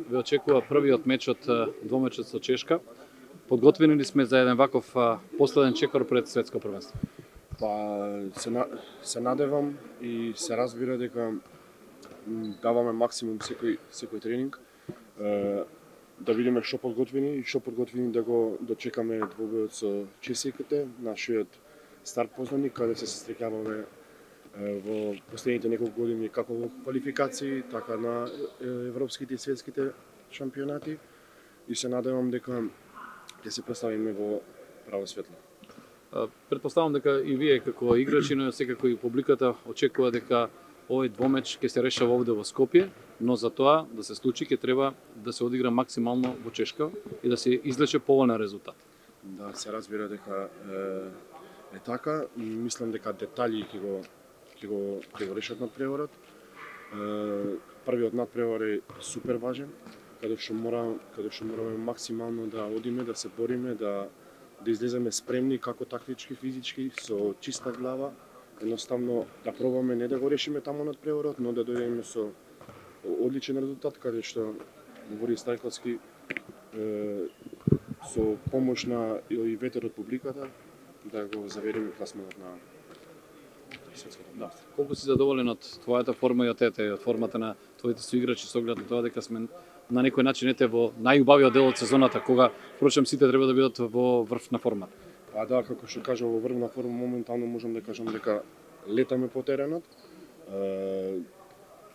ве очекува првиот меч од двомечот со Чешка. Подготвени ли сме за еден ваков последен чекор пред светско првенство? Па се надевам и се разбира дека даваме максимум секој тренинг. Да видиме што подготвени да го дочекаме двобојот со чесиките, нашиот стар познаник, каде се стрекаваме во последните неколку години како во квалификации, така на европските и светските шампионати, и се надевам дека ќе се представиме во право светло. Претпоставам дека и вие како играчи, но секако и публиката очекува дека овој двомеч ќе се решава овде во Скопје, но за тоа да се случи ќе треба да се одигра максимално во Чешка и да се извлече поволен резултат. Да, се разбира дека е така. Мислам дека детали ќе го решат надпреварот. Првиот надпревар е супер важен, каде што мораме максимално да одиме, да се бориме, да излеземе спремни како тактички, физички, со чиста глава. Едноставно да пробаме не да го решиме таму надпреварот, но да дојдеме со одличен резултат, каде што Борис Стајковски со помош на и ветер од публиката да го заведеме класманот на светското првенство. Колку си задоволен од твојата форма и од ете, од формата на твоите соиграчи со оглед на тоа дека сме на некој начин во најубавиот дел од сезоната, кога впрочем сите треба да бидат во врв на формата? А да, како што кажа, во врв на форма моментално можам да кажам дека летаме по теренот.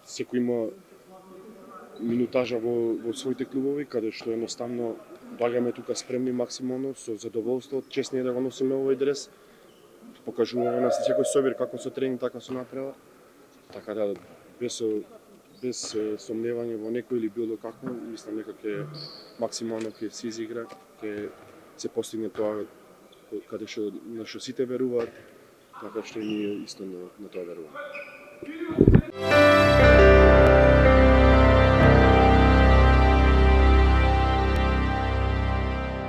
Секој има минутажа во своите клубови, каде што едноставно доаѓаме тука спремни максимално, со задоволство, честни да го носиме овој дрес. Покажуваме на секој собир како со тренинг, така со надпревар. Така да, без сомневање во некој или било какво, мислам дека ќе максимално ќе се изигра, ќе се постигне тоа каде што на што сите веруваат, така што и ние исто на тоа веруваме.